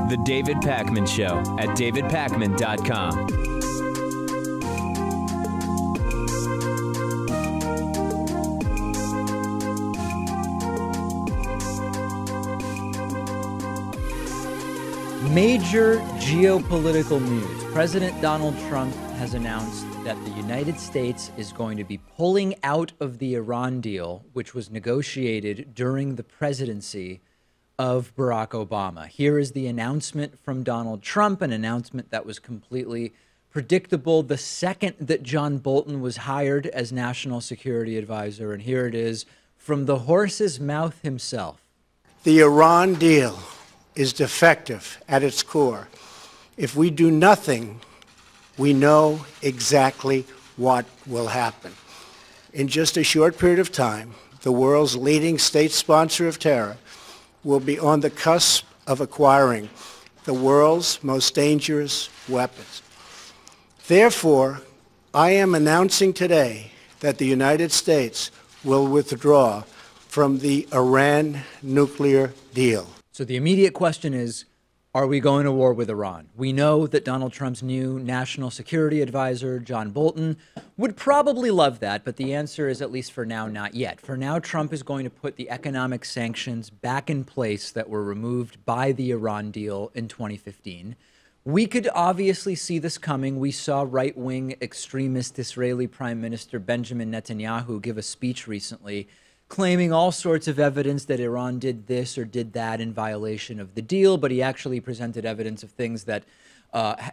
The David Pakman Show at davidpakman.com. Major geopolitical news. President Donald Trump has announced that the United States is going to be pulling out of the Iran deal, which was negotiated during the presidency of Barack Obama. Here is the announcement from Donald Trump, an announcement that was completely predictable the second that John Bolton was hired as National Security Advisor. And here it is from the horse's mouth himself. The Iran deal is defective at its core. If we do nothing, we know exactly what will happen. In just a short period of time, the world's leading state sponsor of terror will be on the cusp of acquiring the world's most dangerous weapons. Therefore, I am announcing today that the United States will withdraw from the Iran nuclear deal. So the immediate question is, are we going to war with Iran? We know that Donald Trump's new national security advisor, John Bolton, would probably love that, but the answer is, at least for now, not yet. For now, Trump is going to put the economic sanctions back in place that were removed by the Iran deal in 2015. We could obviously see this coming. We saw right-wing extremist Israeli Prime Minister Benjamin Netanyahu give a speech recently claiming all sorts of evidence that Iran did this or did that in violation of the deal, but he actually presented evidence of things that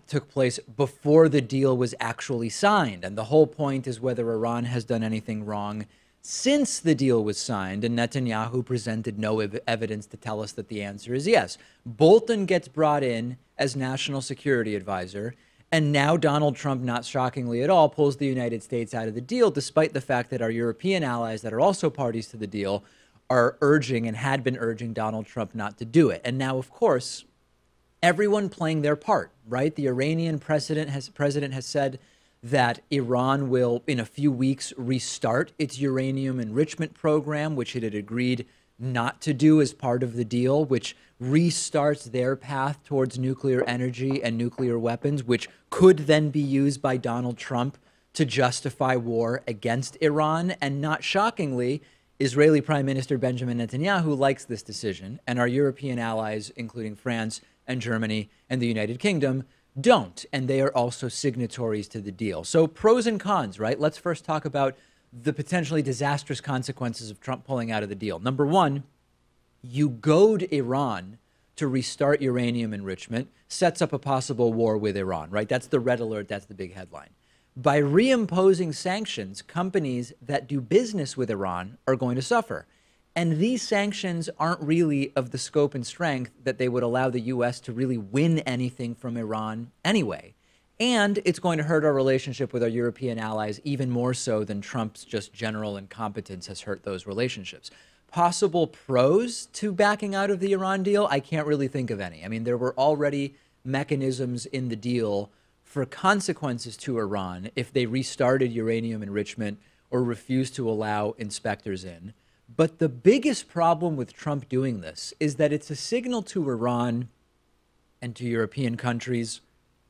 took place before the deal was actually signed. And the whole point is whether Iran has done anything wrong since the deal was signed, and Netanyahu presented no evidence to tell us that the answer is yes. Bolton gets brought in as national security advisor, and now Donald Trump, not shockingly at all, pulls the United States out of the deal, despite the fact that our European allies that are also parties to the deal are urging and had been urging Donald Trump not to do it. And now, of course, everyone playing their part, right? The Iranian president has said that Iran will, in a few weeks, restart its uranium enrichment program, which it had agreed not to do as part of the deal, which restarts their path towards nuclear energy and nuclear weapons, which could then be used by Donald Trump to justify war against Iran. And not shockingly, Israeli Prime Minister Benjamin Netanyahu likes this decision, and our European allies, including France and Germany and the United Kingdom, don't. And they are also signatories to the deal. So pros and cons, right? Let's first talk about the potentially disastrous consequences of Trump pulling out of the deal. Number one, you goad Iran to restart uranium enrichment, sets up a possible war with Iran, right? That's the red alert. That's the big headline. By reimposing sanctions, companies that do business with Iran are going to suffer. And these sanctions aren't really of the scope and strength that they would allow the U.S. to really win anything from Iran anyway. And it's going to hurt our relationship with our European allies even more so than Trump's just general incompetence has hurt those relationships. Possible pros to backing out of the Iran deal? I can't really think of any. I mean, there were already mechanisms in the deal for consequences to Iran if they restarted uranium enrichment or refused to allow inspectors in. But the biggest problem with Trump doing this is that it's a signal to Iran and to European countries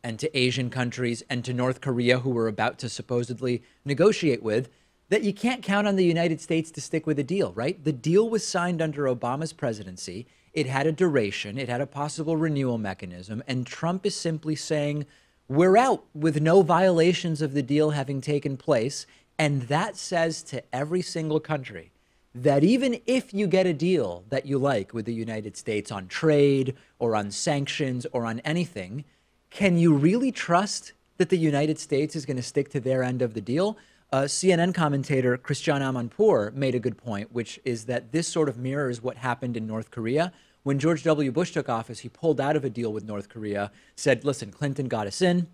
and to Asian countries and to North Korea, who we're about to supposedly negotiate with, that you can't count on the United States to stick with a deal, right? The deal was signed under Obama's presidency. It had a duration. It had a possible renewal mechanism. And Trump is simply saying, we're out with no violations of the deal having taken place. And that says to every single country that even if you get a deal that you like with the United States on trade or on sanctions or on anything, can you really trust that the United States is going to stick to their end of the deal? CNN commentator Christiane Amanpour made a good point, which is that this sort of mirrors what happened in North Korea. When George W. Bush took office, he pulled out of a deal with North Korea, said, listen, Clinton got us in.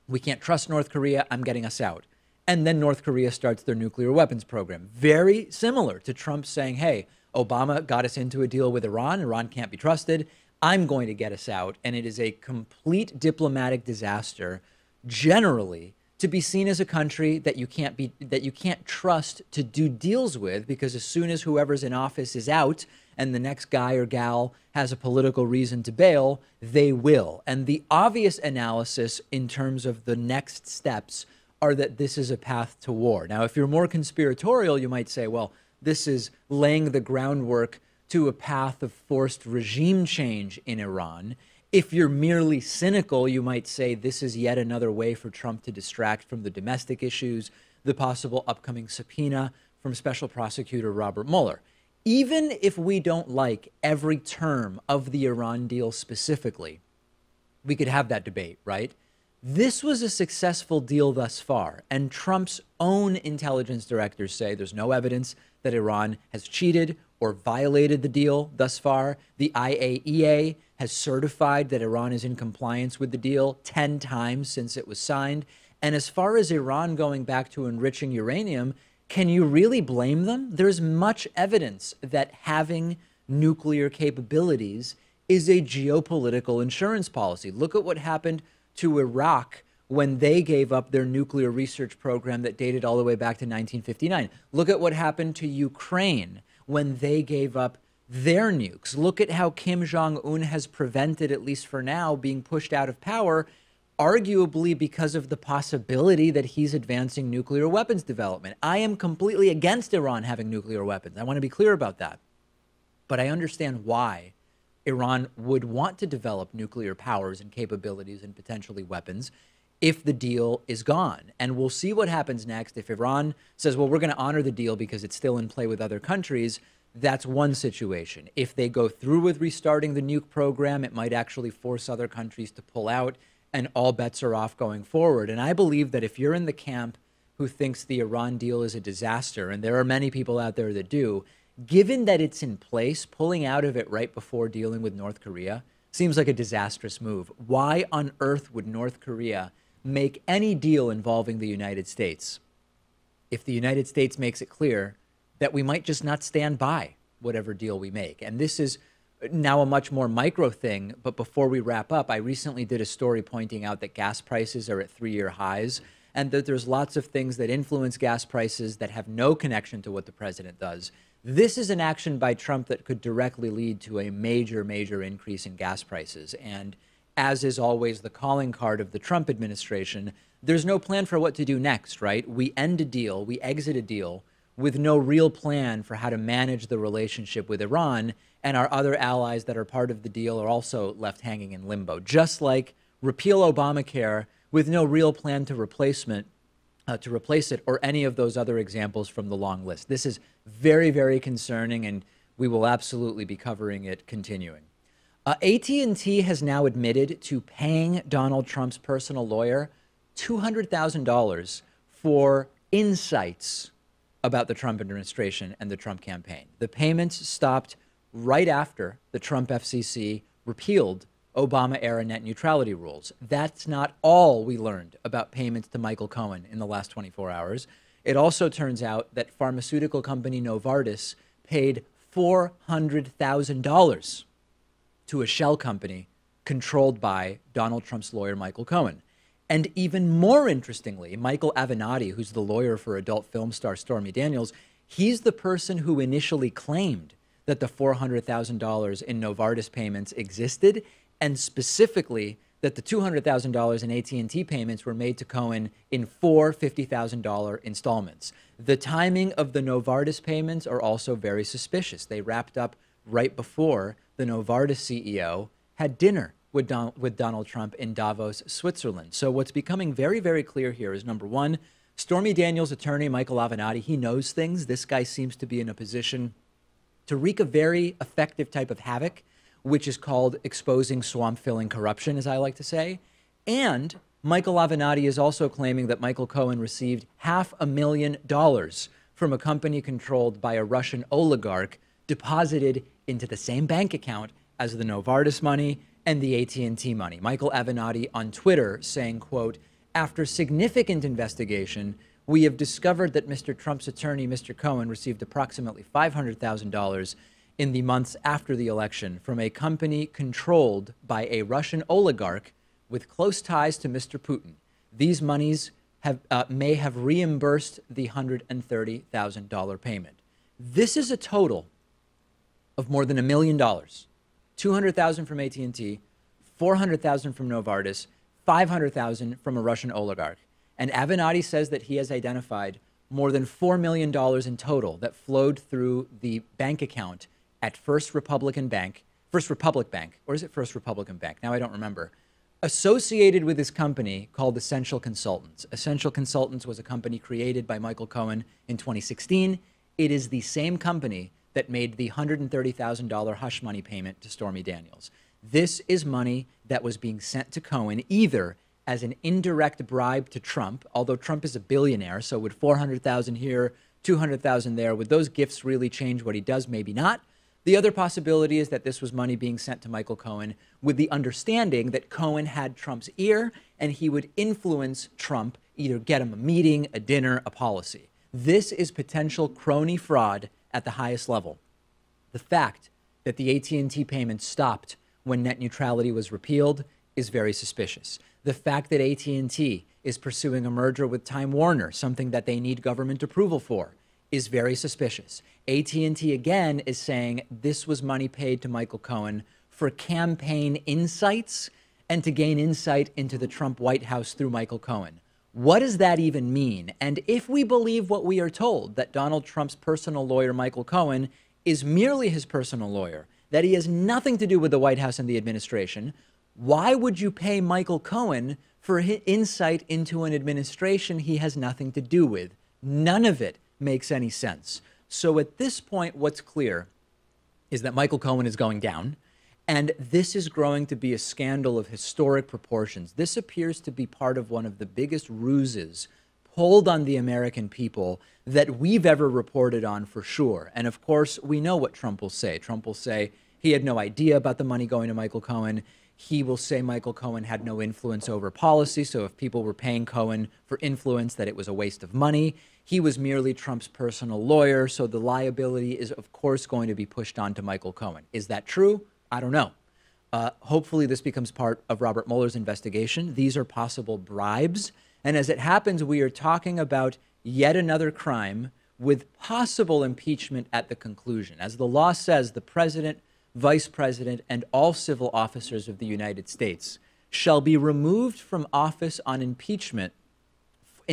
We can't trust North Korea. I'm getting us out. And then North Korea starts their nuclear weapons program. Very similar to Trump saying, hey, Obama got us into a deal with Iran. Iran can't be trusted. I'm going to get us out. And it is a complete diplomatic disaster generally to be seen as a country that you can't trust to do deals with, because as soon as whoever's in office is out and the next guy or gal has a political reason to bail, they will. And the obvious analysis in terms of the next steps are that this is a path to war. Now, if you're more conspiratorial, you might say, well, this is laying the groundwork to a path of forced regime change in Iran. If you're merely cynical, you might say this is yet another way for Trump to distract from the domestic issues, the possible upcoming subpoena from Special Prosecutor Robert Mueller. Even if we don't like every term of the Iran deal specifically, we could have that debate, right? This was a successful deal thus far, and Trump's own intelligence directors say there's no evidence that Iran has cheated or violated the deal thus far. The IAEA has certified that Iran is in compliance with the deal 10 times since it was signed. And as far as Iran going back to enriching uranium, can you really blame them? There's much evidence that having nuclear capabilities is a geopolitical insurance policy. Look at what happened to Iraq when they gave up their nuclear research program that dated all the way back to 1959. Look at what happened to Ukraine when they gave up their nukes. Look at how Kim Jong-un has prevented, at least for now, being pushed out of power, arguably because of the possibility that he's advancing nuclear weapons development. I am completely against Iran having nuclear weapons. I want to be clear about that. But I understand why Iran would want to develop nuclear powers and capabilities and potentially weapons if the deal is gone. And we'll see what happens next. If Iran says, well, we're going to honor the deal because it's still in play with other countries, that's one situation. If they go through with restarting the nuke program, it might actually force other countries to pull out, and all bets are off going forward. And I believe that if you're in the camp who thinks the Iran deal is a disaster, and there are many people out there that do, given that it's in place, pulling out of it right before dealing with North Korea seems like a disastrous move. Why on earth would North Korea make any deal involving the United States if the United States makes it clear that we might just not stand by whatever deal we make? And this is now a much more micro thing, but before we wrap up, I recently did a story pointing out that gas prices are at 3-year highs, and that there's lots of things that influence gas prices that have no connection to what the president does. This is an action by Trump that could directly lead to a major, major increase in gas prices. And as is always the calling card of the Trump administration, there's no plan for what to do next, right? We end a deal, we exit a deal with no real plan for how to manage the relationship with Iran, and our other allies that are part of the deal are also left hanging in limbo. Just like repeal Obamacare with no real plan to replace it, or any of those other examples from the long list. This is very, very concerning, and we will absolutely be covering it continuing. AT&T has now admitted to paying Donald Trump's personal lawyer $200,000 for insights about the Trump administration and the Trump campaign. The payments stopped right after the Trump FCC repealed Obama-era net neutrality rules. That's not all we learned about payments to Michael Cohen in the last 24 hours. It also turns out that pharmaceutical company Novartis paid $400,000 to a shell company controlled by Donald Trump's lawyer, Michael Cohen. And even more interestingly, Michael Avenatti, who's the lawyer for adult film star Stormy Daniels, he's the person who initially claimed that the $400,000 in Novartis payments existed, and specifically that the $200,000 in AT&T payments were made to Cohen in 4 $50,000 installments. The timing of the Novartis payments are also very suspicious. They wrapped up right before the Novartis CEO had dinner with Donald Trump in Davos, Switzerland. So what's becoming very, very clear here is, number one, Stormy Daniels' attorney, Michael Avenatti, he knows things. This guy seems to be in a position to wreak a very effective type of havoc, which is called exposing swamp-filling corruption, as I like to say. And Michael Avenatti is also claiming that Michael Cohen received $500,000 from a company controlled by a Russian oligarch, deposited into the same bank account as the Novartis money and the AT&T money. Michael Avenatti on Twitter saying, quote, "After significant investigation, we have discovered that Mr. Trump's attorney, Mr. Cohen, received approximately $500,000 in the months after the election from a company controlled by a Russian oligarch with close ties to Mr. Putin. These monies may have reimbursed the $130,000 payment. This is a total of more than $1 million. $200,000 from AT&T, $400,000 from Novartis, $500,000 from a Russian oligarch. And Avenatti says that he has identified more than $4 million in total that flowed through the bank account at First Republic Bank, or is it First Republican Bank? Now I don't remember. Associated with this company called Essential Consultants. Essential Consultants was a company created by Michael Cohen in 2016. It is the same company that made the $130,000 hush money payment to Stormy Daniels. This is money that was being sent to Cohen either as an indirect bribe to Trump, although Trump is a billionaire, so would $400,000 here, $200,000 there, would those gifts really change what he does? Maybe not. The other possibility is that this was money being sent to Michael Cohen with the understanding that Cohen had Trump's ear and he would influence Trump, either get him a meeting, a dinner, a policy. This is potential crony fraud at the highest level. The fact that the AT&T payment stopped when net neutrality was repealed is very suspicious. The fact that AT&T is pursuing a merger with Time Warner, something that they need government approval for, is very suspicious. AT&T again is saying this was money paid to Michael Cohen for campaign insights and to gain insight into the Trump White House through Michael Cohen. What does that even mean? And if we believe what we are told, that Donald Trump's personal lawyer, Michael Cohen, is merely his personal lawyer, that he has nothing to do with the White House and the administration, why would you pay Michael Cohen for insight into an administration he has nothing to do with? None of it makes any sense. So at this point, what's clear is that Michael Cohen is going down, and this is growing to be a scandal of historic proportions. This appears to be part of one of the biggest ruses pulled on the American people that we've ever reported on, for sure. And of course, we know what Trump will say. Trump will say he had no idea about the money going to Michael Cohen. He will say Michael Cohen had no influence over policy, so if people were paying Cohen for influence, that it was a waste of money. He was merely Trump's personal lawyer, so the liability is, of course, going to be pushed on to Michael Cohen. Is that true? I don't know. Hopefully this becomes part of Robert Mueller's investigation. These are possible bribes. And as it happens, we are talking about yet another crime with possible impeachment at the conclusion. As the law says, the president, vice president, and all civil officers of the United States shall be removed from office on impeachment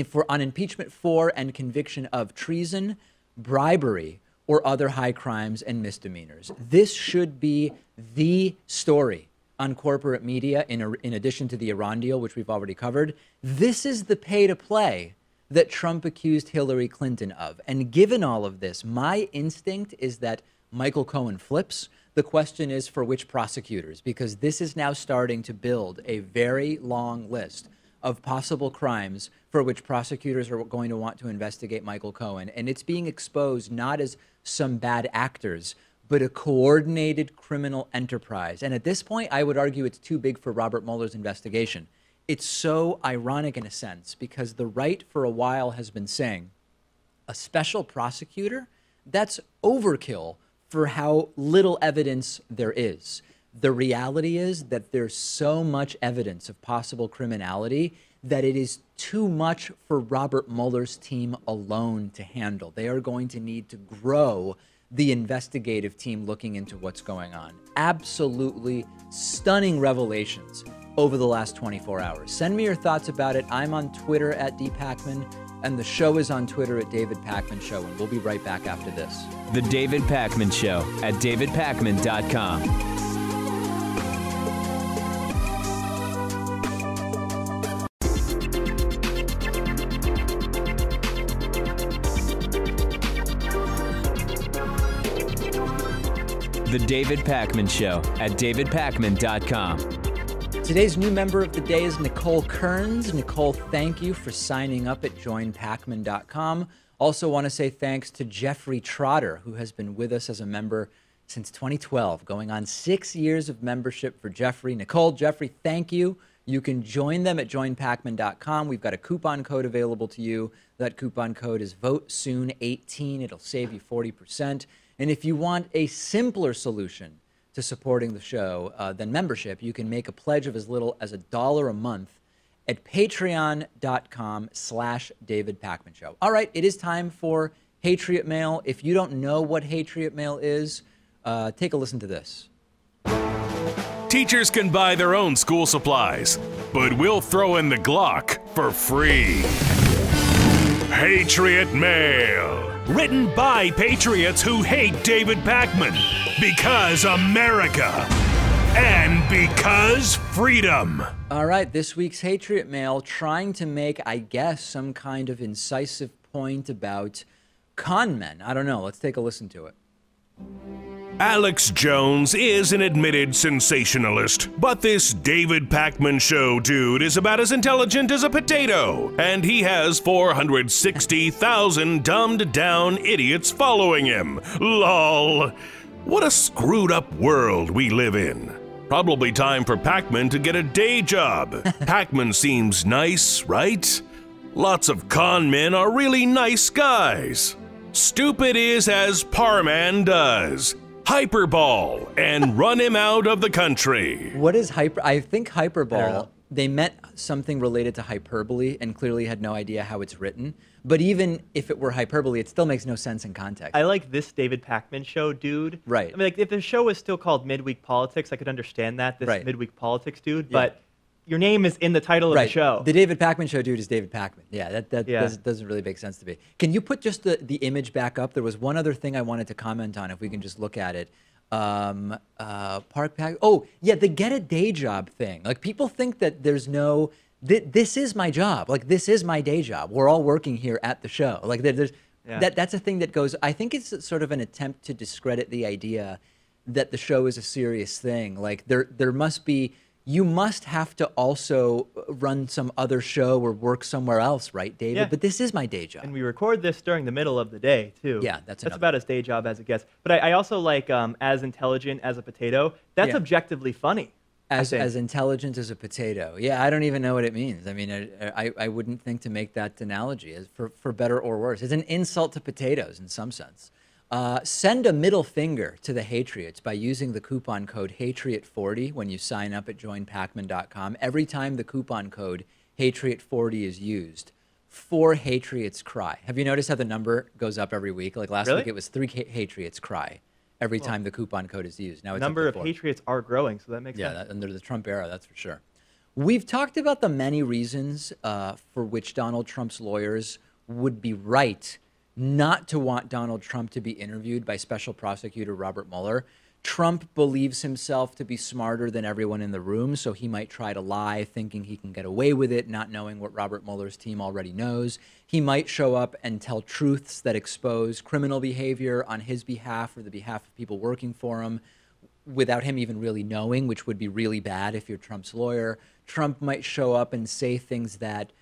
for and conviction of treason, bribery, or other high crimes and misdemeanors. This should be the story on corporate media, in addition to the Iran deal, which we've already covered. This is the pay-to-play that Trump accused Hillary Clinton of. And given all of this, my instinct is that Michael Cohen flips. The question is for which prosecutors, because this is now starting to build a very long list of possible crimes for which prosecutors are going to want to investigate Michael Cohen. And it's being exposed not as some bad actors, but a coordinated criminal enterprise. And at this point, I would argue it's too big for Robert Mueller's investigation. It's so ironic in a sense, because the right for a while has been saying a special prosecutor, that's overkill for how little evidence there is. The reality is that there's so much evidence of possible criminality that it is too much for Robert Mueller's team alone to handle. They are going to need to grow the investigative team looking into what's going on. Absolutely stunning revelations over the last 24 hours. Send me your thoughts about it. I'm on Twitter at @dpacman, and the show is on Twitter at David Pakman Show, and we'll be right back after this. The David Pakman Show at davidpakman.com. The David Pakman Show at davidpakman.com. Today's new member of the day is Nicole Kearns. Nicole, thank you for signing up at joinpakman.com. Also want to say thanks to Jeffrey Trotter, who has been with us as a member since 2012, going on 6 years of membership for Jeffrey. Nicole, Jeffrey, thank you. You can join them at joinpakman.com. We've got a coupon code available to you. That coupon code is VOTESOON18. It'll save you 40%. And if you want a simpler solution to supporting the show than membership, you can make a pledge of as little as $1 a month at patreon.com/David Pakman Show. All right, it is time for Patriot Mail. If you don't know what Patriot Mail is, take a listen to this. Teachers can buy their own school supplies, but we'll throw in the Glock for free. Patriot Mail. Written by patriots who hate David Pakman. Because America. And because freedom. All right, this week's Patriot Mail trying to make, I guess, some kind of incisive point about con men. I don't know. Let's take a listen to it. Alex Jones is an admitted sensationalist, but this David Pakman Show dude is about as intelligent as a potato, and he has 460,000 dumbed-down idiots following him. Lol. What a screwed-up world we live in. Probably time for Pakman to get a day job. Pakman seems nice, right? Lots of con men are really nice guys. Stupid is as Parman does. Hyperball and run him out of the country. What is hyper? I think hyperball, they meant something related to hyperbole and clearly had no idea how it's written. But even if it were hyperbole, it still makes no sense in context. I like this David Pakman Show dude. Right. I mean, like, if the show was still called Midweek Politics, I could understand that, this Midweek Politics dude. Yeah. But your name is in the title of the show. The David Pakman Show dude is David Pakman. Yeah, that doesn't really make sense to me. Can you put just the image back up? There was one other thing I wanted to comment on, if we can just look at it. Park Pack. Oh, yeah, the get a day job thing. Like, people think that there's no, this is my job. Like, this is my day job. We're all working here at the show. Like, that's a thing that goes, I think it's sort of an attempt to discredit the idea that the show is a serious thing. Like, there must be, you must have to also run some other show or work somewhere else, right, David? Yeah. But this is my day job. And we record this during the middle of the day, too. Yeah, that's about as day job as it gets. But I also like as intelligent as a potato. That's objectively funny. As intelligent as a potato. Yeah, I don't even know what it means. I mean, I wouldn't think to make that analogy, as for better or worse. It's an insult to potatoes in some sense. Send a middle finger to the Hatriots by using the coupon code Hatriot40 when you sign up at joinpakman.com. Every time the coupon code Hatriot40 is used, 4 Hatriots cry. Have you noticed how the number goes up every week? Like last week, it was 3 Hatriots cry every time the coupon code is used. Now it's number up to of 4. Patriots are growing, so that makes sense. Yeah, under the Trump era, that's for sure. We've talked about the many reasons for which Donald Trump's lawyers would be right not to want Donald Trump to be interviewed by Special Prosecutor Robert Mueller. Trump believes himself to be smarter than everyone in the room, so he might try to lie, thinking he can get away with it, not knowing what Robert Mueller's team already knows. He might show up and tell truths that expose criminal behavior on his behalf or the behalf of people working for him without him even really knowing, which would be really bad if you're Trump's lawyer. Trump might show up and say things that,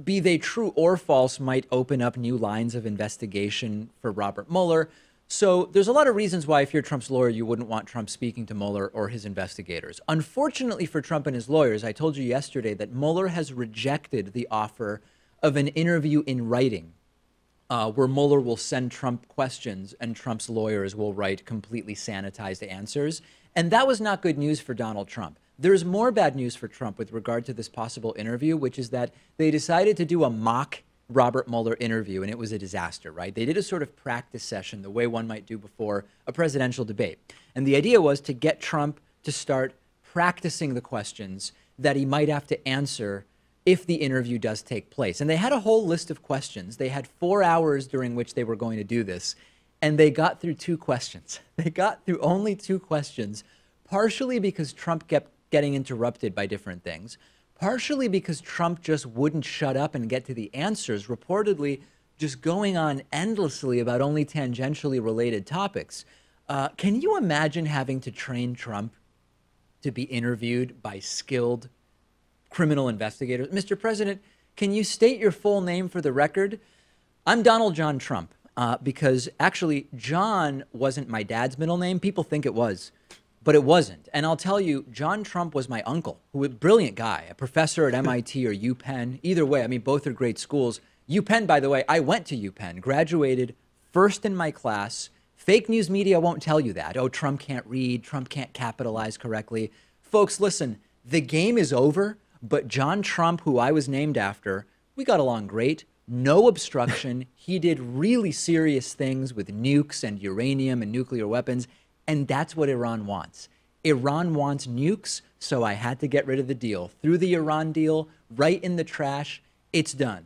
be they true or false, might open up new lines of investigation for Robert Mueller. So there's a lot of reasons why, if you're Trump's lawyer, you wouldn't want Trump speaking to Mueller or his investigators. Unfortunately for Trump and his lawyers, I told you yesterday that Mueller has rejected the offer of an interview in writing, where Mueller will send Trump questions and Trump's lawyers will write completely sanitized answers. And that was not good news for Donald Trump. There's more bad news for Trump with regard to this possible interview, which is that they decided to do a mock Robert Mueller interview, and it was a disaster, right? They did a sort of practice session, the way one might do before a presidential debate. And the idea was to get Trump to start practicing the questions that he might have to answer if the interview does take place. And they had a whole list of questions. They had 4 hours during which they were going to do this, and they got through 2 questions. They got through only 2 questions, partially because Trump kept getting interrupted by different things, partially because Trump just wouldn't shut up and get to the answers, reportedly just going on endlessly about only tangentially related topics. Can you imagine having to train Trump to be interviewed by skilled criminal investigators? Mr. President, can you state your full name for the record? I'm Donald John Trump, because actually John wasn't my dad's middle name. People think it was, but it wasn't. And I'll tell you, John Trump was my uncle, who was a brilliant guy, a professor at MIT or UPenn. Either way, I mean, both are great schools. UPenn, by the way, I went to UPenn, graduated first in my class. Fake news media won't tell you that. Oh, Trump can't read, Trump can't capitalize correctly. Folks, listen, the game is over But John Trump, who I was named after, we got along great. No obstruction. He did really serious things with nukes and uranium and nuclear weapons. And that's what Iran wants. Iran wants nukes, so I had to get rid of the deal. Threw the Iran deal right in the trash. It's done.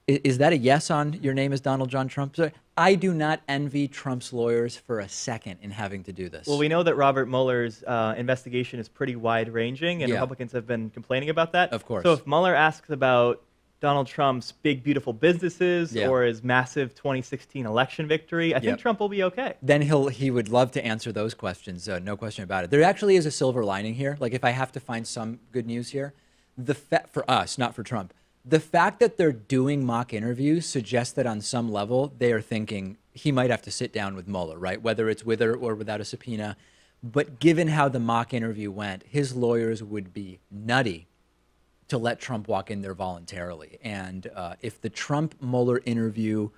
Is that a yes on your name is Donald John Trump? I do not envy Trump's lawyers for a second in having to do this. Well, we know that Robert Mueller's investigation is pretty wide-ranging, and Republicans have been complaining about that. Of course. So if Mueller asks about Donald Trump's big, beautiful businesses or his massive 2016 election victory, I think Trump will be okay. Then he would love to answer those questions, no question about it. There actually is a silver lining here. Like, if I have to find some good news here, for us, not for Trump, the fact that they're doing mock interviews suggests that on some level they are thinking he might have to sit down with Mueller, right? Whether it's with or without a subpoena. But given how the mock interview went, his lawyers would be nutty to let Trump walk in there voluntarily. And if the Trump-Mueller interview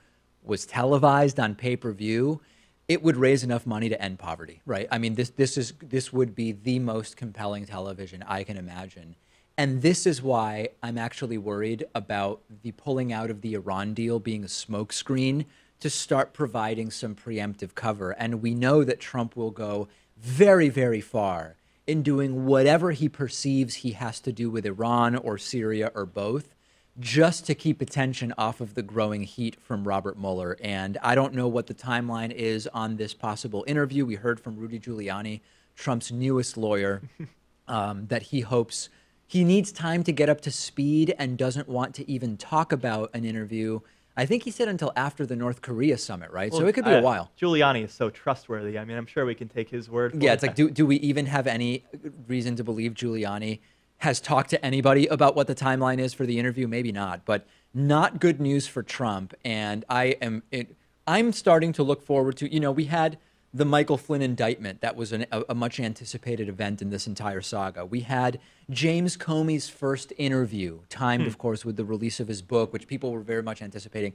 was televised on pay-per-view, it would raise enough money to end poverty, right? I mean, this would be the most compelling television I can imagine. And this is why I'm actually worried about the pulling out of the Iran deal being a smokescreen to start providing some preemptive cover. And we know that Trump will go very, very far in doing whatever he perceives he has to do with Iran or Syria or both, just to keep attention off of the growing heat from Robert Mueller. And I don't know what the timeline is on this possible interview. We heard from Rudy Giuliani, Trump's newest lawyer, that he hopes he needs time to get up to speed and doesn't want to even talk about an interview. I think he said until after the North Korea summit, right? Well, so it could be a while. Giuliani is so trustworthy. I mean, I'm sure we can take his word for it. Yeah, it's like, do we even have any reason to believe Giuliani has talked to anybody about what the timeline is for the interview? Maybe not, but not good news for Trump. And I'm starting to look forward to, we had the Michael Flynn indictment. That was a much anticipated event in this entire saga. We had James Comey's first interview, timed, of course, with the release of his book, which people were very much anticipating.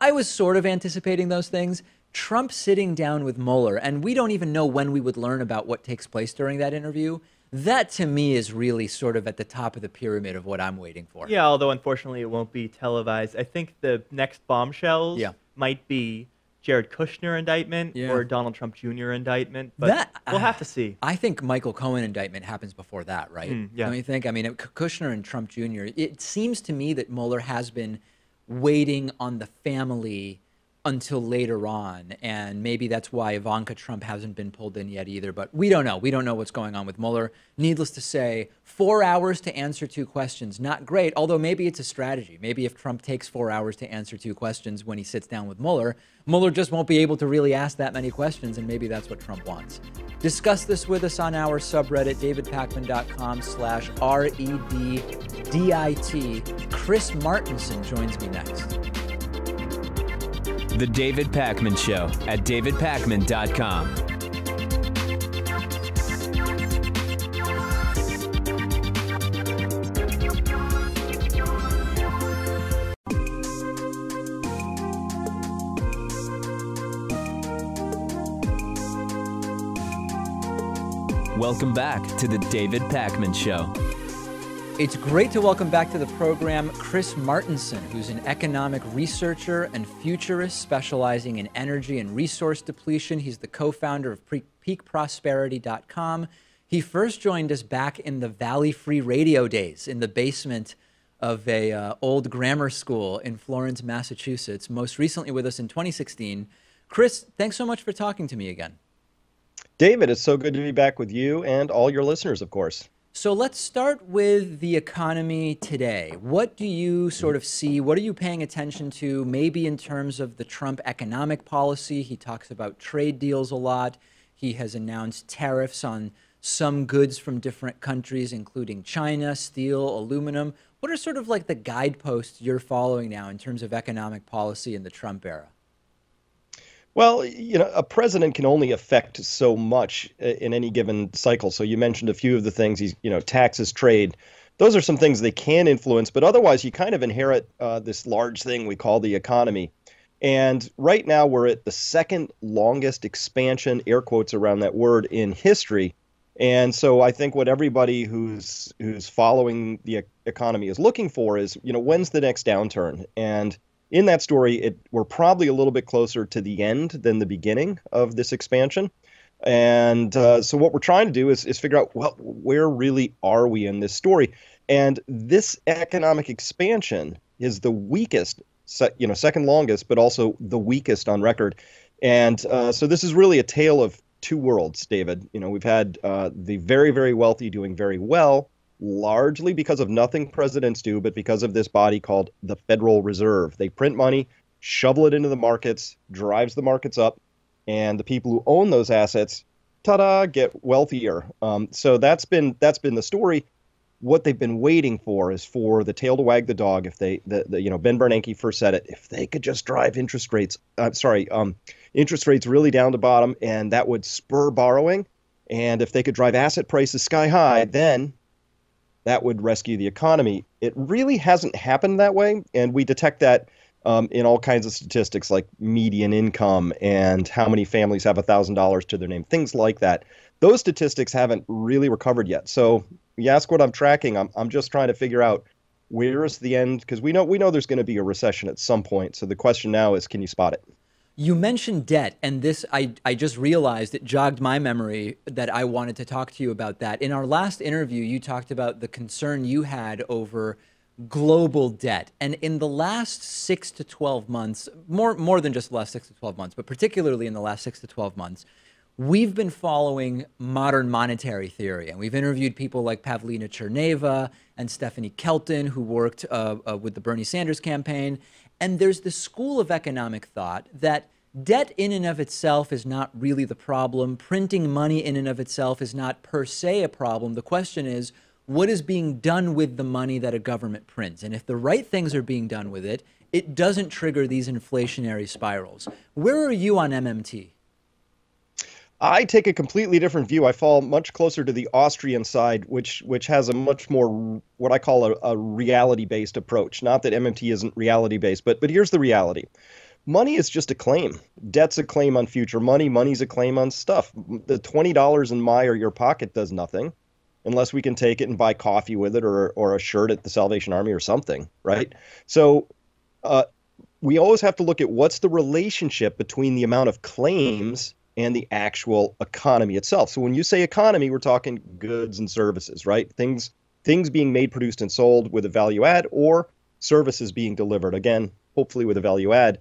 I was sort of anticipating those things. Trump sitting down with Mueller, and we don't even know when we would learn about what takes place during that interview. That, to me, is really sort of at the top of the pyramid of what I'm waiting for. Yeah, although unfortunately it won't be televised. I think the next bombshells might be Jared Kushner indictment or Donald Trump Jr. indictment, but we'll have to see. I think Michael Cohen indictment happens before that, right? Yeah. Don't you think? I mean, Kushner and Trump Jr., it seems to me that Mueller has been waiting on the family until later on, and maybe that's why Ivanka Trump hasn't been pulled in yet either, but we don't know. We don't know what's going on with Mueller. Needless to say, 4 hours to answer 2 questions, not great, although maybe it's a strategy. Maybe if Trump takes 4 hours to answer 2 questions when he sits down with Mueller, Mueller just won't be able to really ask that many questions, and maybe that's what Trump wants. Discuss this with us on our subreddit, davidpakman.com/REDDIT. Chris Martenson joins me next. The David Pakman Show at davidpakman.com. Welcome back to the David Pakman Show. It's great to welcome back to the program Chris Martenson, who's an economic researcher and futurist specializing in energy and resource depletion. He's the co-founder of peakprosperity.com. He first joined us back in the Valley Free Radio days in the basement of a old grammar school in Florence, Massachusetts, most recently with us in 2016. Chris, thanks so much for talking to me again. David, it's so good to be back with you and all your listeners, of course. So let's start with the economy today. What do you sort of see? What are you paying attention to, maybe in terms of the Trump economic policy? He talks about trade deals a lot. He has announced tariffs on some goods from different countries, including China, steel, aluminum. What are sort of like the guideposts you're following now in terms of economic policy in the Trump era? Well, a president can only affect so much in any given cycle. So you mentioned a few of the things, taxes, trade. Those are some things they can influence, but otherwise you kind of inherit this large thing we call the economy. And right now we're at the second longest expansion, air quotes around that word, in history. And so I think what everybody who's following the economy is looking for is, when's the next downturn? And in that story, we're probably a little bit closer to the end than the beginning of this expansion. And so what we're trying to do is figure out, well, where really are we in this story? And this economic expansion is the weakest, second longest, but also the weakest on record. And so this is really a tale of two worlds, David. We've had the very, very wealthy doing very well, largely because of nothing presidents do, but because of this body called the Federal Reserve. They print money, shovel it into the markets, drives the markets up, and the people who own those assets, ta-da, get wealthier. So that's been the story. What they've been waiting for is for the tail to wag the dog. If Ben Bernanke first said it, if they could just drive interest rates really down to bottom, and that would spur borrowing. And if they could drive asset prices sky high, then that would rescue the economy. It really hasn't happened that way. And we detect that in all kinds of statistics like median income and how many families have $1,000 to their name, things like that. Those statistics haven't really recovered yet. So you ask what I'm tracking, I'm just trying to figure out where is the end, because we know there's going to be a recession at some point. So the question now is, can you spot it? You mentioned debt, and this, I just realized it jogged my memory that I wanted to talk to you about that. In our last interview, you talked about the concern you had over global debt. And in the last 6 to 12 months, more than just the last 6 to 12 months, but particularly in the last 6 to 12 months, we've been following modern monetary theory. And we've interviewed people like Pavlina Cherneva and Stephanie Kelton, who worked with the Bernie Sanders campaign. And there's this school of economic thought that debt in and of itself is not really the problem. Printing money in and of itself is not per se a problem. The question is, what is being done with the money that a government prints? And if the right things are being done with it, it doesn't trigger these inflationary spirals. Where are you on MMT? I take a completely different view. I fall much closer to the Austrian side, which has a much more what I call a reality-based approach. Not that MMT isn't reality-based, but here's the reality. Money is just a claim. Debt's a claim on future money. Money's a claim on stuff. The $20 in my or your pocket does nothing unless we can take it and buy coffee with it or a shirt at the Salvation Army or something, right? So we always have to look at what's the relationship between the amount of claims and the actual economy itself. So when you say economy, we're talking goods and services, right? Things being made, produced, and sold with a value add, or services being delivered, again, hopefully with a value add.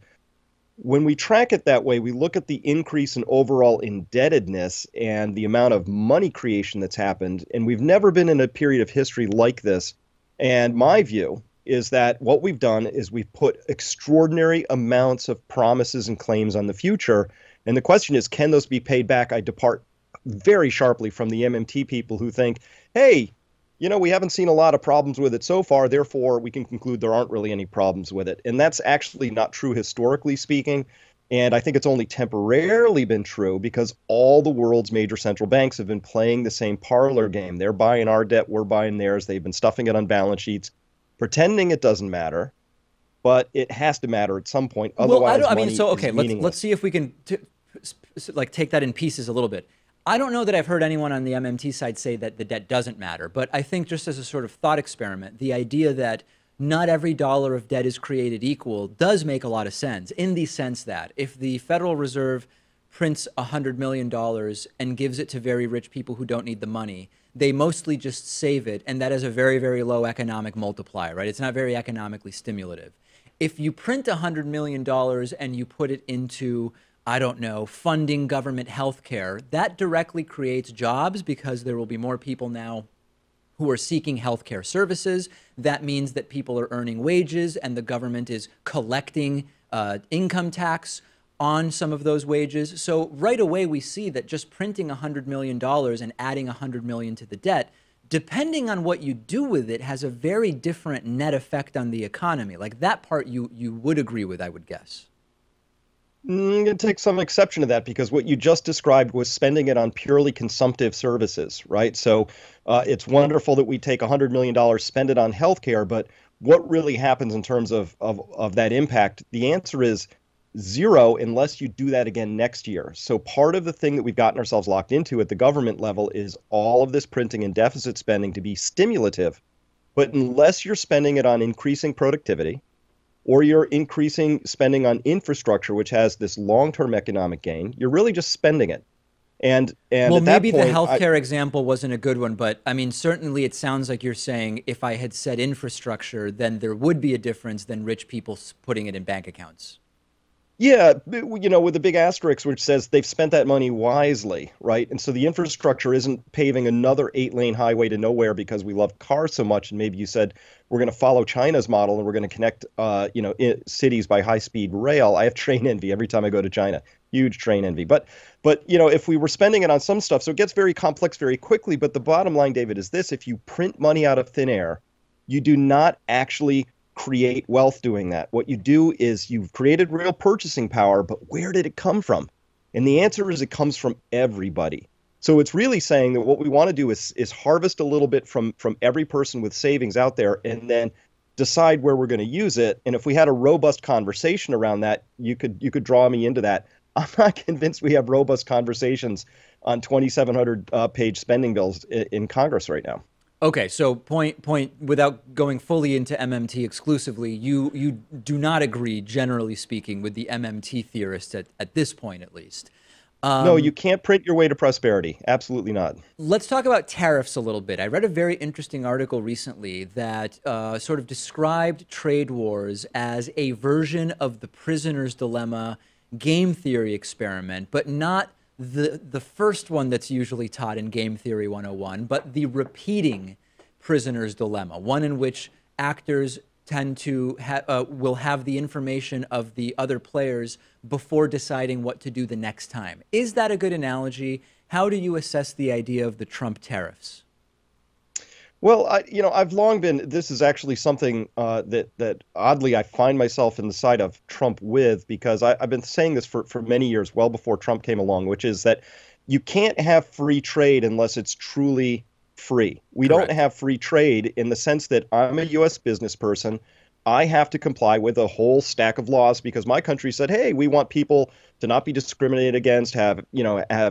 When we track it that way, we look at the increase in overall indebtedness and the amount of money creation that's happened. And we've never been in a period of history like this. And my view is that what we've done is we've put extraordinary amounts of promises and claims on the future. And the question is, can those be paid back? I depart very sharply from the MMT people who think, hey, we haven't seen a lot of problems with it so far, therefore we can conclude there aren't really any problems with it. And that's actually not true historically speaking. And I think it's only temporarily been true because all the world's major central banks have been playing the same parlor game. They're buying our debt, we're buying theirs. They've been stuffing it on balance sheets, pretending it doesn't matter. But it has to matter at some point. Otherwise, let's see if we can take that in pieces a little bit. I don't know that I've heard anyone on the MMT side say that the debt doesn't matter, but I think just as a sort of thought experiment, the idea that not every dollar of debt is created equal does make a lot of sense, in the sense that if the Federal Reserve prints $100 million and gives it to very rich people who don't need the money, they mostly just save it, and that is a very, very low economic multiplier, right? It's not very economically stimulative. If you print $100 million and you put it into, I don't know, funding government health care, that directly creates jobs because there will be more people now who are seeking healthcare services. That means that people are earning wages and the government is collecting income tax on some of those wages. So right away we see that just printing $100 million and adding $100 million to the debt, depending on what you do with it, has a very different net effect on the economy. Like that part you would agree with, I would guess. I'm going to take some exception to that because what you just described was spending it on purely consumptive services, right? So it's wonderful that we take $100 million, spend it on healthcare, but what really happens in terms of that impact? The answer is zero unless you do that again next year. So part of the thing that we've gotten ourselves locked into at the government level is all of this printing and deficit spending to be stimulative. But unless you're spending it on increasing productivity, or you're increasing spending on infrastructure, which has this long-term economic gain, you're really just spending it. And well, at that maybe point, the healthcare example wasn't a good one, but I mean, certainly it sounds like you're saying if I had said infrastructure, then there would be a difference than rich people putting it in bank accounts. Yeah, you know, with a big asterisk which says they've spent that money wisely, right? And so the infrastructure isn't paving another 8-lane highway to nowhere because we love cars so much. And maybe you said we're going to follow China's model and we're going to connect, cities by high-speed rail. I have train envy every time I go to China. Huge train envy. But you know, if we were spending it on some stuff, so it gets very complex very quickly. But the bottom line, David, is this: if you print money out of thin air, you do not actually create wealth doing that. What you do is you've created real purchasing power, but where did it come from? And the answer is it comes from everybody. So it's really saying that what we want to do is harvest a little bit from every person with savings out there and then decide where we're going to use it. And if we had a robust conversation around that, you could draw me into that. I'm not convinced we have robust conversations on 2,700 page spending bills in Congress right now. Okay, so point, without going fully into MMT exclusively, you do not agree, generally speaking, with the MMT theorists at this point, at least. No, you can't print your way to prosperity. Absolutely not. Let's talk about tariffs a little bit. I read a very interesting article recently that sort of described trade wars as a version of the prisoner's dilemma game theory experiment, but not the first one that's usually taught in Game Theory 101, but the repeating prisoner's dilemma, one in which actors tend to will have the information of the other players before deciding what to do the next time. Is that a good analogy? How do you assess the idea of the Trump tariffs? Well, I've long been, this is actually something that oddly I find myself in the side of Trump with, because I've been saying this for many years, well before Trump came along, which is that you can't have free trade unless it's truly free. We Correct. don't have free trade in the sense that I'm a U.S. business person. I have to comply with a whole stack of laws because my country said, hey, we want people to not be discriminated against, have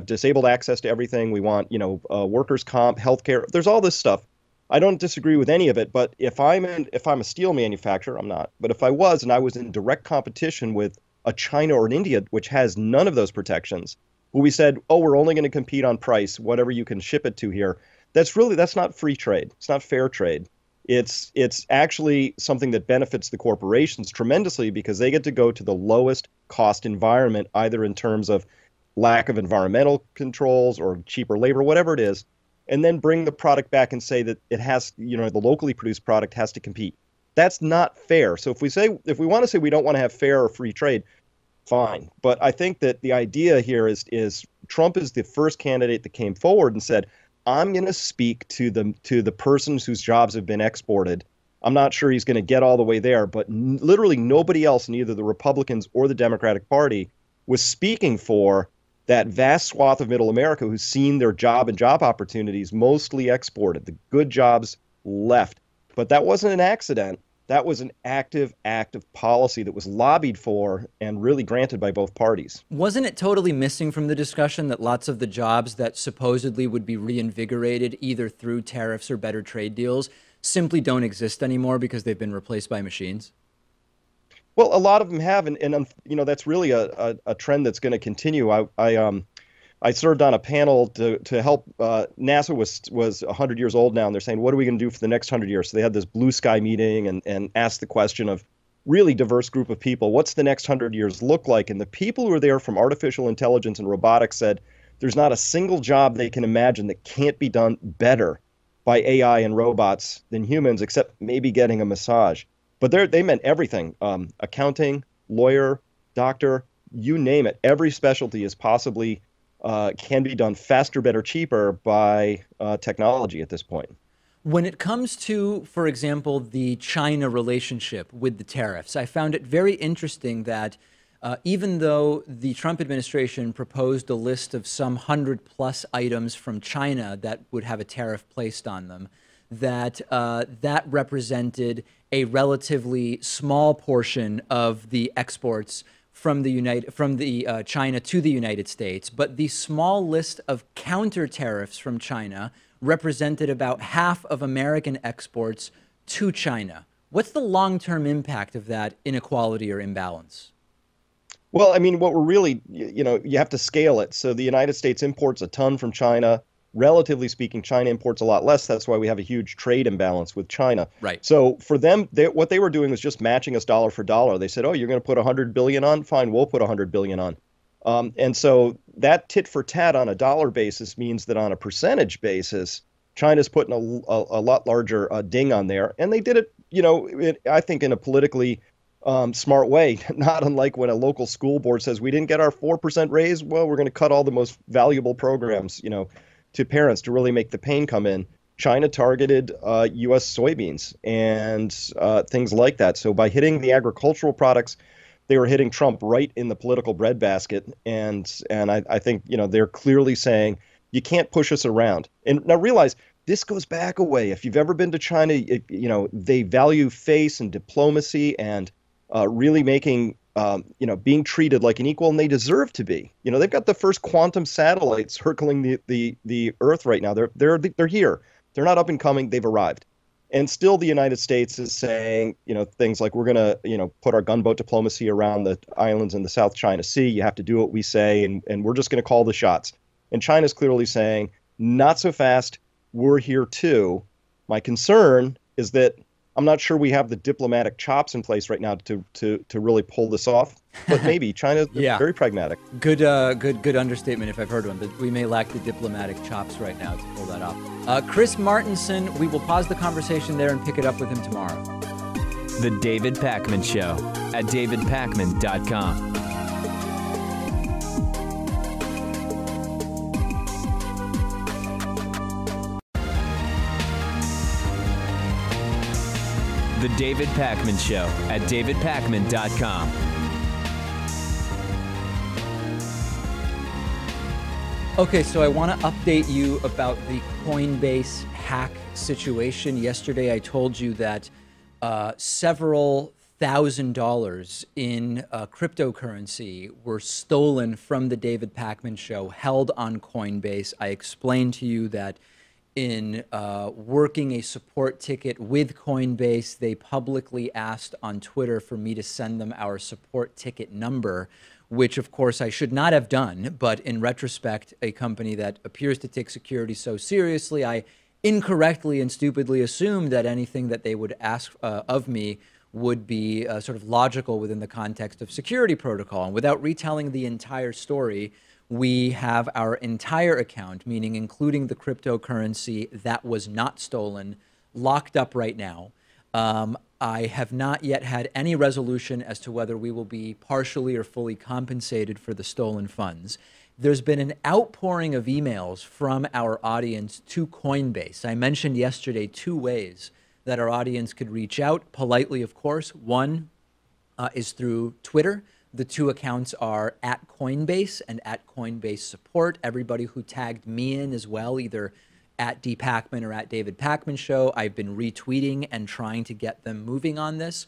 disabled access to everything. We want, workers' comp, healthcare. There's all this stuff. I don't disagree with any of it, but if I'm a steel manufacturer, I'm not. But if I was, and I was in direct competition with a China or an India, which has none of those protections, where we said, oh, we're only going to compete on price, whatever you can ship it to here, that's not free trade. It's not fair trade. It's actually something that benefits the corporations tremendously because they get to go to the lowest cost environment, either in terms of lack of environmental controls or cheaper labor, whatever it is, and then bring the product back and say that it has, the locally produced product has to compete. That's not fair. So if we want to say we don't want to have fair or free trade, fine. But I think that the idea here is Trump is the first candidate that came forward and said, I'm going to speak to the persons whose jobs have been exported. I'm not sure he's going to get all the way there, but literally nobody else, neither the Republicans or the Democratic Party, was speaking for that vast swath of middle America who's seen their job and job opportunities mostly exported, the good jobs left. But that wasn't an accident. That was an active act of policy that was lobbied for and really granted by both parties. Wasn't it totally missing from the discussion that lots of the jobs that supposedly would be reinvigorated either through tariffs or better trade deals simply don't exist anymore because they've been replaced by machines? Well, a lot of them have, and that's really a trend that's going to continue. I served on a panel to help. NASA was 100 years old now, and they're saying, what are we going to do for the next 100 years? So they had this blue sky meeting and asked the question of really diverse group of people, what's the next 100 years look like? And the people who were there from artificial intelligence and robotics said there's not a single job they can imagine that can't be done better by AI and robots than humans, except maybe getting a massage. But they meant everything, accounting, lawyer, doctor, you name it. Every specialty is possibly can be done faster, better, cheaper by technology at this point. When it comes to, for example, the China relationship with the tariffs, I found it very interesting that even though the Trump administration proposed a list of some 100+ items from China that would have a tariff placed on them, that represented a relatively small portion of the exports from the China to the United States, but the small list of counter tariffs from China represented about half of American exports to China. What's the long-term impact of that inequality or imbalance? Well, I mean, what we're really, you have to scale it. So the United States imports a ton from China. Relatively speaking, China imports a lot less. That's why we have a huge trade imbalance with China. Right. So for them, what they were doing was just matching us dollar for dollar. They said, "Oh, you're going to put 100 billion on? Fine, we'll put 100 billion on." And so that tit for tat on a dollar basis means that on a percentage basis, China's putting a lot larger ding on there, and they did it, I think, in a politically smart way, not unlike when a local school board says we didn't get our 4% raise. Well, we're going to cut all the most valuable programs, to parents to really make the pain come in. China targeted U.S. soybeans and things like that. So by hitting the agricultural products, they were hitting Trump right in the political breadbasket. And I think, they're clearly saying you can't push us around. And now realize this goes back a way. If you've ever been to China, they value face and diplomacy and really making being treated like an equal, and they deserve to be. They've got the first quantum satellites circling the Earth right now. They're here. They're not up and coming. They've arrived. And still the United States is saying, things like we're going to, put our gunboat diplomacy around the islands in the South China Sea. You have to do what we say, and we're just going to call the shots. And China's clearly saying, not so fast. We're here too. My concern is that I'm not sure we have the diplomatic chops in place right now to really pull this off, but maybe China's very pragmatic. Good understatement if I've heard one, but we may lack the diplomatic chops right now to pull that off. Chris Martenson, we will pause the conversation there and pick it up with him tomorrow. The David Pakman Show at davidpakman.com. The David Pakman Show at davidpakman.com. Okay, so I want to update you about the Coinbase hack situation. Yesterday, I told you that several $1,000 in cryptocurrency were stolen from the David Pakman Show, held on Coinbase. I explained to you that in working a support ticket with Coinbase, they publicly asked on Twitter for me to send them our support ticket number, which of course I should not have done. But in retrospect, a company that appears to take security so seriously, I incorrectly and stupidly assumed that anything that they would ask of me would be sort of logical within the context of security protocol. And without retelling the entire story, we have our entire account, meaning including the cryptocurrency that was not stolen, locked up right now. I have not yet had any resolution as to whether we will be partially or fully compensated for the stolen funds. There's been an outpouring of emails from our audience to Coinbase. I mentioned yesterday 2 ways that our audience could reach out, politely, of course. One is through Twitter. The 2 accounts are at Coinbase and at Coinbase Support. Everybody who tagged me in as well, either at D. Pakman or at David Pakman Show, I've been retweeting and trying to get them moving on this.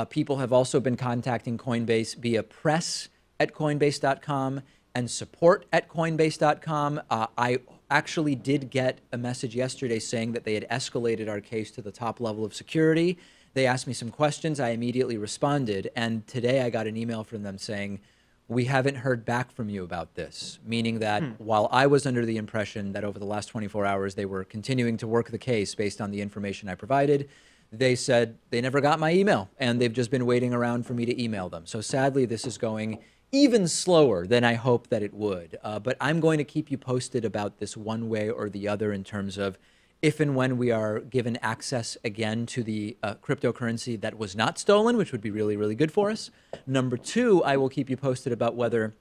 People have also been contacting Coinbase via press@coinbase.com and support@coinbase.com. I actually did get a message yesterday saying that they had escalated our case to the top level of security. They asked me some questions. I immediately responded. And today I got an email from them saying, we haven't heard back from you about this, meaning that while I was under the impression that over the last 24 hours they were continuing to work the case based on the information I provided, they said they never got my email and they've just been waiting around for me to email them. So sadly, this is going even slower than I hoped that it would. But I'm going to keep you posted about this one way or the other in terms of if and when we are given access again to the cryptocurrency that was not stolen, which would be really, really good for us. Number 2, I will keep you posted about whether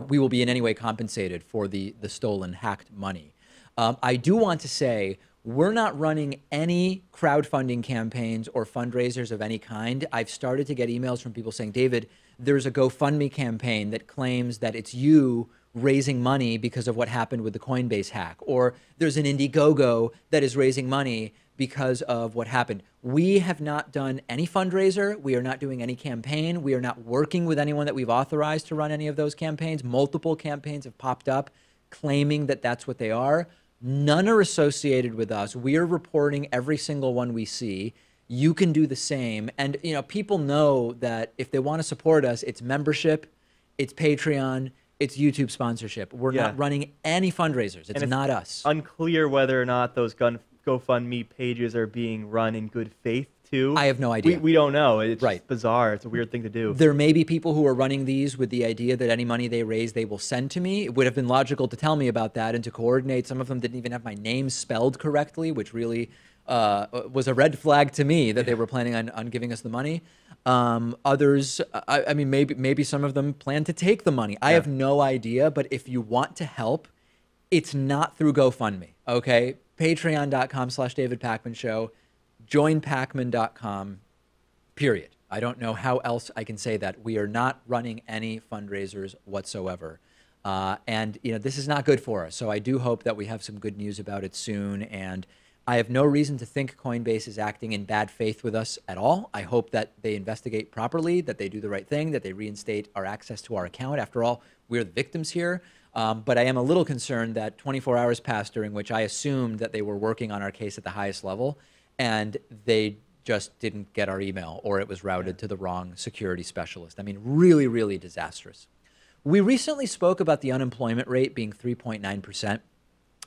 we will be in any way compensated for the stolen, hacked money. I do want to say we're not running any crowdfunding campaigns or fundraisers of any kind. I've started to get emails from people saying, David, there's a GoFundMe campaign that claims that it's you raising money because of what happened with the Coinbase hack, or there's an Indiegogo that is raising money because of what happened. We have not done any fundraiser. We are not doing any campaign. We are not working with anyone that we've authorized to run any of those campaigns. Multiple campaigns have popped up claiming that that's what they are. None are associated with us. We are reporting every single one we see. You can do the same. And, you know, people know that if they want to support us, it's membership, it's Patreon, it's YouTube sponsorship. We're not running any fundraisers. It's not us. Unclear whether or not those GoFundMe pages are being run in good faith, too. I have no idea. We don't know. It's just bizarre. It's a weird thing to do. There may be people who are running these with the idea that any money they raise, they will send to me. It would have been logical to tell me about that and to coordinate. Some of them didn't even have my name spelled correctly, which really was a red flag to me that they were planning on giving us the money. Others, I mean, maybe some of them plan to take the money. I have no idea, but if you want to help, it's not through GoFundMe, okay? Patreon.com/David Pakman Show, joinpakman.com, period. I don't know how else I can say that. We are not running any fundraisers whatsoever. And, you know, this is not good for us. So I do hope that we have some good news about it soon. And I have no reason to think Coinbase is acting in bad faith with us at all. I hope that they investigate properly, that they do the right thing, that they reinstate our access to our account. After all, we're the victims here. But I am a little concerned that 24 hours passed during which I assumed that they were working on our case at the highest level, and they just didn't get our email, or it was routed to the wrong security specialist. I mean, really, really disastrous. We recently spoke about the unemployment rate being 3.9%,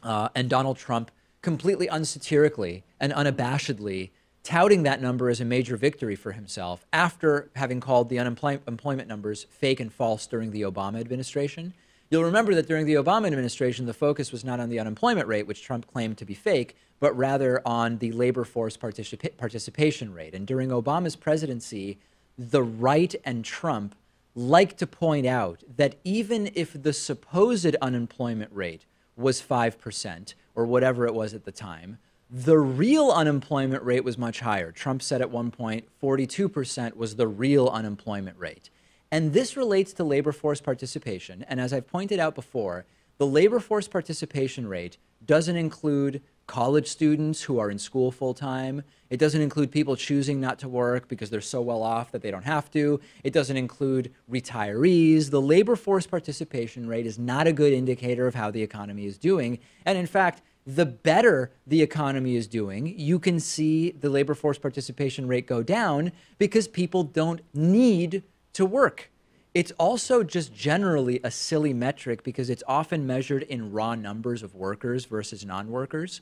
and Donald Trump completely unsatirically and unabashedly touting that number as a major victory for himself after having called the unemployment numbers fake and false during the Obama administration. You'll remember that during the Obama administration, the focus was not on the unemployment rate, which Trump claimed to be fake, but rather on the labor force participation rate. And during Obama's presidency, the right and Trump like to point out that even if the supposed unemployment rate was 5%, or whatever it was at the time, the real unemployment rate was much higher. Trump said at one point 42% was the real unemployment rate. And this relates to labor force participation. And as I've pointed out before, the labor force participation rate doesn't include college students who are in school full-time. It doesn't include people choosing not to work because they're so well off that they don't have to. It doesn't include retirees. The labor force participation rate is not a good indicator of how the economy is doing. And in fact, the better the economy is doing, you can see the labor force participation rate go down because people don't need to work. It's also just generally a silly metric because it's often measured in raw numbers of workers versus non-workers.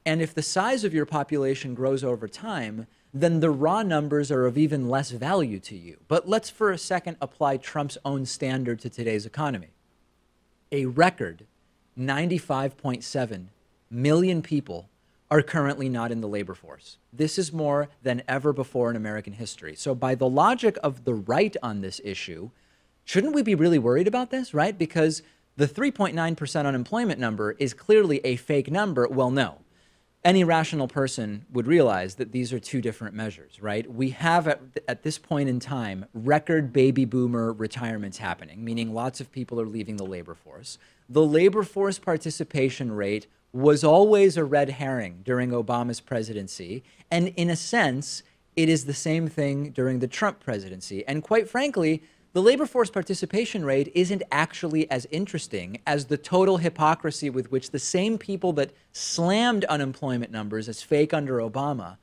And if the size of your population grows over time, then the raw numbers are of even less value to you. But let's for a second apply Trump's own standard to today's economy. A record 95.7 million people are currently not in the labor force. This is more than ever before in American history. So by the logic of the right on this issue, shouldn't we be really worried about this, right? Because the 3.9% unemployment number is clearly a fake number. Well, no. Any rational person would realize that these are two different measures, right? We have, at this point in time, record baby boomer retirements happening, meaning lots of people are leaving the labor force. The labor force participation rate was always a red herring during Obama's presidency. And in a sense, it is the same thing during the Trump presidency. And quite frankly, the labor force participation rate isn't actually as interesting as the total hypocrisy with which the same people that slammed unemployment numbers as fake under Obama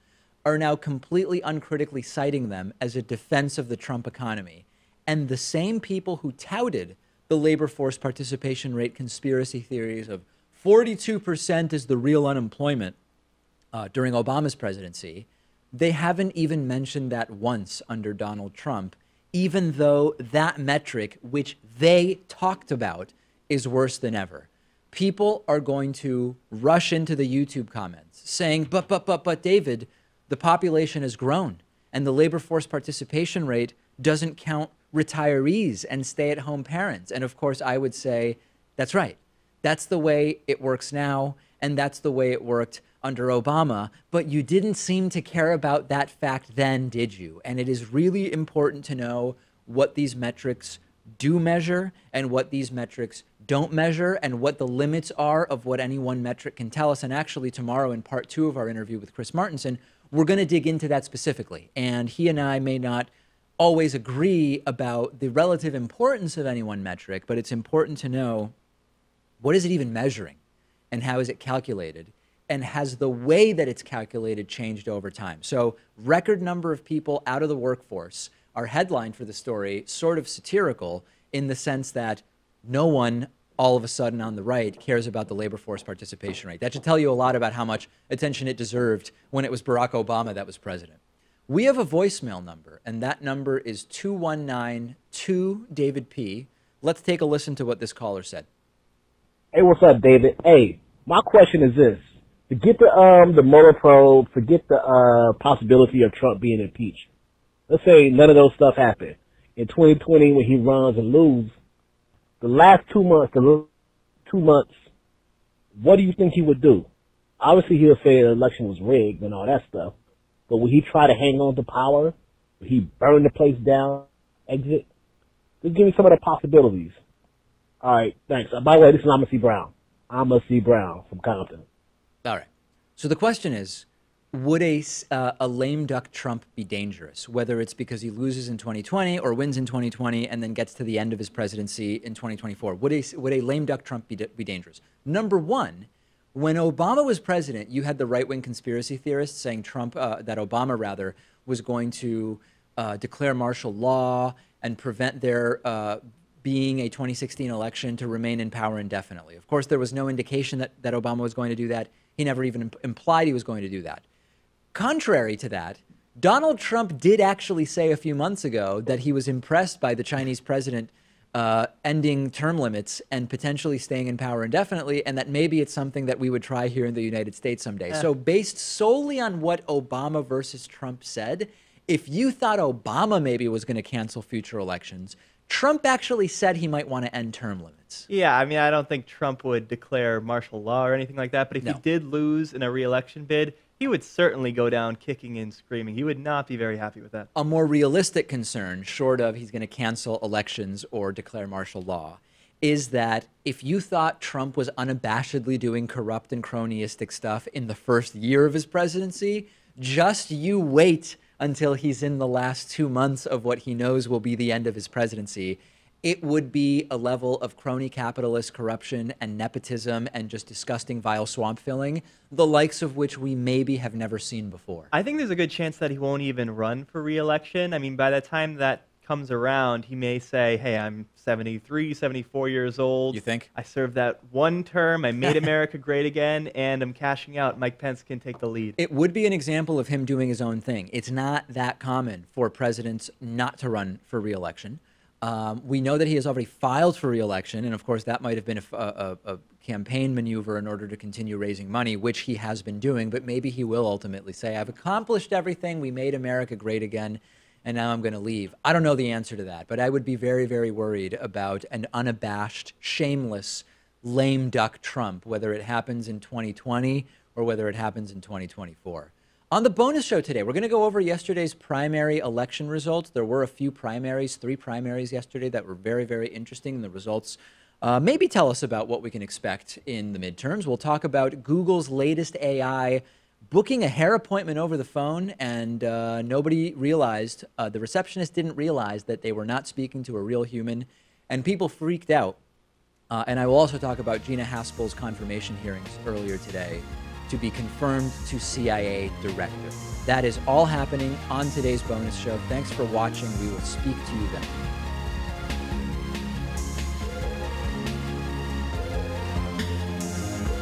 are now completely uncritically citing them as a defense of the Trump economy. And the same people who touted the labor force participation rate conspiracy theories of 42% is the real unemployment during Obama's presidency, they haven't even mentioned that once under Donald Trump, even though that metric, which they talked about, is worse than ever. People are going to rush into the YouTube comments saying, but David, the population has grown and the labor force participation rate doesn't count retirees and stay-at-home parents. And of course, I would say, that's right. That's the way it works now, and that's the way it worked under Obama, but you didn't seem to care about that fact then, did you? And it is really important to know what these metrics do measure and what these metrics don't measure, and what the limits are of what any one metric can tell us. And actually tomorrow in part 2 of our interview with Chris Martenson, we're going to dig into that specifically. And he and I may not always agree about the relative importance of any one metric, but it's important to know, what is it even measuring and how is it calculated? And has the way that it's calculated changed over time? So record number of people out of the workforce. Our headline for the story, sort of satirical in the sense that no one all of a sudden on the right cares about the labor force participation rate. That should tell you a lot about how much attention it deserved when it was Barack Obama that was president. We have a voicemail number, and that number is 219-2-DAVID-P. Let's take a listen to what this caller said. Hey, what's up, David? Hey, my question is this. Forget the Mueller probe, forget the possibility of Trump being impeached. Let's say none of those stuff happened. In 2020, when he runs and loses, the last 2 months, what do you think he would do? Obviously, he'll say the election was rigged and all that stuff. But would he try to hang on to power? Would he burn the place down, exit? Just give me some of the possibilities. All right, thanks. By the way, this is Amos C. Brown. Amos C. Brown from Compton. All right. So the question is, would a lame duck Trump be dangerous, whether it's because he loses in 2020 or wins in 2020 and then gets to the end of his presidency in 2024? Would a lame duck Trump be dangerous? Number one, when Obama was president, you had the right-wing conspiracy theorists saying that Obama, rather, was going to declare martial law and prevent there being a 2016 election to remain in power indefinitely. Of course, there was no indication that Obama was going to do that. He never even implied he was going to do that. Contrary to that, Donald Trump did actually say a few months ago that he was impressed by the Chinese president ending term limits and potentially staying in power indefinitely, and that maybe it's something that we would try here in the United States someday. So based solely on what Obama versus Trump said, if you thought Obama maybe was going to cancel future elections, Trump actually said he might want to end term limits. Yeah, I mean, I don't think Trump would declare martial law or anything like that, but if he did lose in a re-election bid, he would certainly go down kicking and screaming. He would not be very happy with that. A more realistic concern, short of he's going to cancel elections or declare martial law, is that if you thought Trump was unabashedly doing corrupt and cronyistic stuff in the first year of his presidency, just you wait until he's in the last 2 months of what he knows will be the end of his presidency. It would be a level of crony capitalist corruption and nepotism and just disgusting, vile swamp filling, the likes of which we maybe have never seen before. I think there's a good chance that he won't even run for re-election. I mean, by the time that comes around, he may say, hey, I'm 73, 74 years old. You think? I served that one term. I made America great again, and I'm cashing out. Mike Pence can take the lead. It would be an example of him doing his own thing. It's not that common for presidents not to run for re-election. We know that he has already filed for re-election, and of course that might have been a campaign maneuver in order to continue raising money, which he has been doing, but maybe he will ultimately say, I've accomplished everything, we made America great again, and now I'm going to leave. I don't know the answer to that, but I would be very, very worried about an unabashed, shameless, lame duck Trump, whether it happens in 2020 or whether it happens in 2024. On the bonus show today, we're going to go over yesterday's primary election results. There were a few primaries, 3 primaries yesterday that were very, very interesting. The results maybe tell us about what we can expect in the midterms. We'll talk about Google's latest AI booking a hair appointment over the phone, and nobody realized, the receptionist didn't realize that they were not speaking to a real human, and people freaked out. And I will also talk about Gina Haspel's confirmation hearings earlier today to be confirmed to CIA director. That is all happening on today's bonus show. Thanks for watching. We will speak to you then.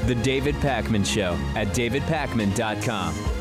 The David Pakman Show at davidpakman.com.